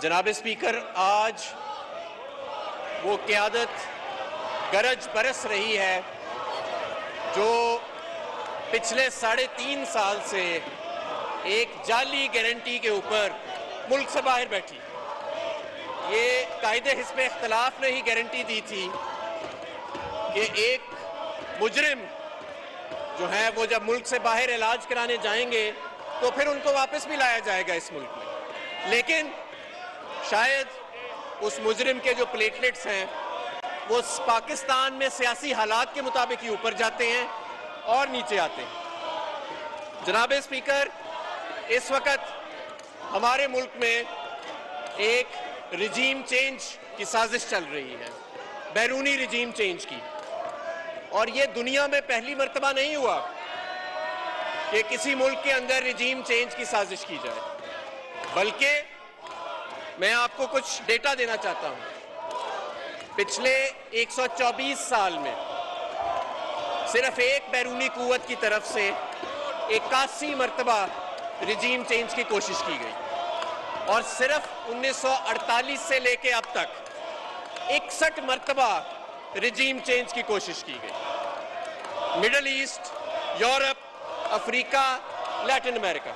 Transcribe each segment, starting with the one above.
جناب اسپیکر، آج وہ قیادت گرج برس رہی ہے جو پچھلے 3.5 سال سے ایک جعلی گارنٹی کے اوپر ملک سے باہر بیٹھی۔ یہ قائد حزب اختلاف نے ہی گارنٹی دی تھی کہ ایک مجرم جو ہے وہ جب ملک سے باہر علاج کرانے جائیں گے تو پھر ان کو واپس بھی لایا جائے گا اس ملک میں، لیکن شاید اس مجرم کے جو پلیٹلیٹس ہیں وہ پاکستان میں سیاسی حالات کے مطابق ہی اوپر جاتے ہیں اور نیچے آتے ہیں۔ جناب اسپیکر، اس وقت ہمارے ملک میں ایک رجیم چینج کی سازش چل رہی ہے، بیرونی رجیم چینج کی، اور یہ دنیا میں پہلی مرتبہ نہیں ہوا کہ کسی ملک کے اندر رجیم چینج کی سازش کی جائے، بلکہ میں آپ کو کچھ ڈیٹا دینا چاہتا ہوں۔ پچھلے 124 سال میں صرف ایک بیرونی قوت کی طرف سے 81 مرتبہ رجیم چینج کی کوشش کی گئی، اور صرف 1948 سے لے کے اب تک 61 مرتبہ رجیم چینج کی کوشش کی گئی۔ مڈل ایسٹ، یورپ، افریقہ، لیٹن امریکہ،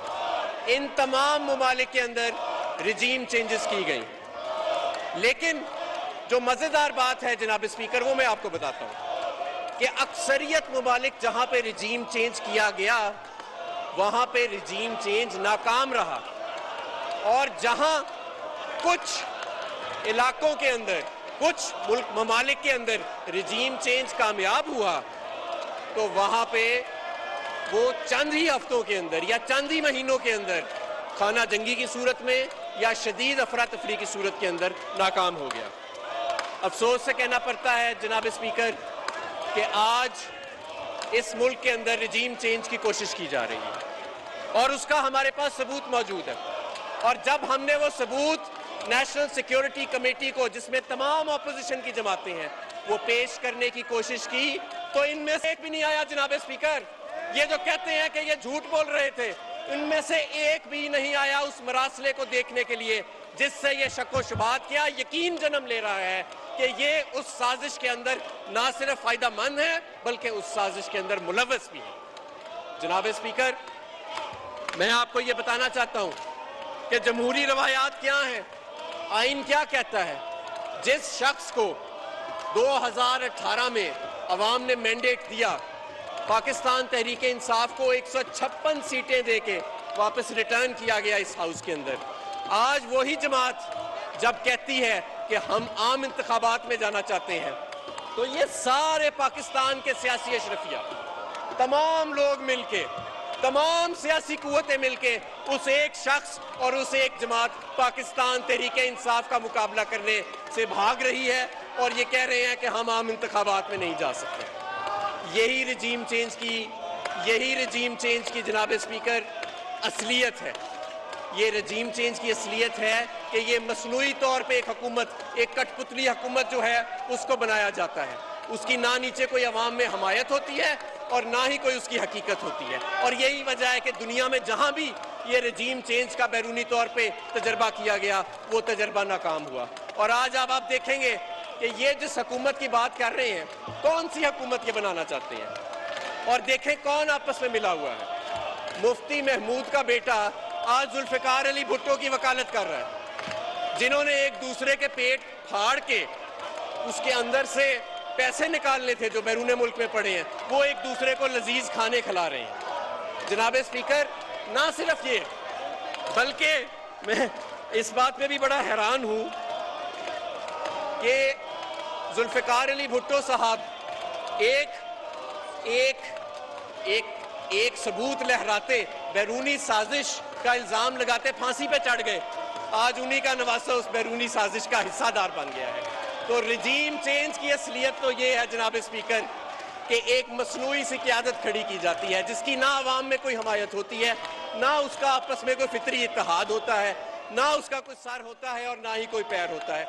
ان تمام ممالک کے اندر رجیم چینجز کی گئی، لیکن جو مزیدار بات ہے جناب اسپیکر وہ میں آپ کو بتاتا ہوں کہ اکثریت ممالک جہاں پہ رجیم چینج کیا گیا وہاں پہ رجیم چینج ناکام رہا، اور جہاں کچھ علاقوں کے اندر، کچھ ممالک کے اندر رجیم چینج کامیاب ہوا تو وہاں پہ وہ چند ہی ہفتوں کے اندر یا چند ہی مہینوں کے اندر خانہ جنگی کی صورت میں یا شدید افراتفری کی صورت کے اندر ناکام ہو گیا۔ افسوس سے کہنا پڑتا ہے جناب اسپیکر کہ آج اس ملک کے اندر رجیم چینج کی کوشش کی جا رہی ہے، اور اس کا ہمارے پاس ثبوت موجود ہے، اور جب ہم نے وہ ثبوت نیشنل سیکیورٹی کمیٹی کو، جس میں تمام اپوزیشن کی جماعتیں ہیں، وہ پیش کرنے کی کوشش کی تو ان میں سے ایک بھی نہیں آیا جناب اسپیکر۔ یہ جو کہتے ہیں کہ یہ جھوٹ بول رہے تھے، ان میں سے ایک بھی نہیں آیا اس مراسلے کو دیکھنے کے لیے جس سے یہ شک و شبہات کیا یقین جنم لے رہا ہے کہ یہ اس سازش کے اندر نہ صرف فائدہ مند ہے بلکہ اس سازش کے اندر ملوث بھی ہے۔ جناب اسپیکر، میں آپ کو یہ بتانا چاہتا ہوں کہ جمہوری روایات کیا ہیں، آئین کیا کہتا ہے۔ جس شخص کو 2018 میں عوام نے مینڈیٹ دیا، پاکستان تحریک انصاف کو 156 سیٹیں دے کے واپس ریٹرن کیا گیا اس ہاؤس کے اندر، آج وہی جماعت جب کہتی ہے کہ ہم عام انتخابات میں جانا چاہتے ہیں تو یہ سارے پاکستان کے سیاسی اشرفیہ، تمام لوگ مل کے، تمام سیاسی قوتیں مل کے اس ایک شخص اور اس ایک جماعت پاکستان تحریک انصاف کا مقابلہ کرنے سے بھاگ رہی ہے، اور یہ کہہ رہے ہیں کہ ہم عام انتخابات میں نہیں جا سکتے۔ یہی رجیم چینج کی جناب اسپیکر اصلیت ہے۔ یہ رجیم چینج کی اصلیت ہے کہ یہ مصنوعی طور پہ ایک حکومت، ایک کٹ پتلی حکومت جو ہے اس کو بنایا جاتا ہے، اس کی نہ نیچے کوئی عوام میں حمایت ہوتی ہے اور نہ ہی کوئی اس کی حقیقت ہوتی ہے، اور یہی وجہ ہے کہ دنیا میں جہاں بھی یہ رجیم چینج کا بیرونی طور پہ تجربہ کیا گیا وہ تجربہ ناکام ہوا۔ اور آج آپ دیکھیں گے کہ یہ جس حکومت کی بات کر رہے ہیں کون سی حکومت یہ بنانا چاہتے ہیں، اور دیکھیں کون آپس میں ملا ہوا ہے۔ مفتی محمود کا بیٹا آج ذوالفقار علی بھٹو کی وکالت کر رہا ہے، جنہوں نے ایک دوسرے کے پیٹ پھاڑ کے اس کے اندر سے پیسے نکالنے تھے جو بیرون ملک میں پڑے ہیں، وہ ایک دوسرے کو لذیذ کھانے کھلا رہے ہیں۔ جناب اسپیکر، نہ صرف یہ بلکہ میں اس بات پہ بھی بڑا حیران ہوں کہ ذوالفقار علی بھٹو صاحب ایک ثبوت لہراتے، بیرونی سازش کا الزام لگاتے پھانسی پہ چڑھ گئے، آج انہی کا نواسہ اس بیرونی سازش کا حصہ دار بن گیا ہے۔ تو رجیم چینج کی اصلیت تو یہ ہے جناب اسپیکر کہ ایک مصنوعی سی قیادت کھڑی کی جاتی ہے جس کی نہ عوام میں کوئی حمایت ہوتی ہے، نہ اس کا آپس میں کوئی فطری اتحاد ہوتا ہے، نہ اس کا کوئی سر ہوتا ہے اور نہ ہی کوئی پیر ہوتا ہے۔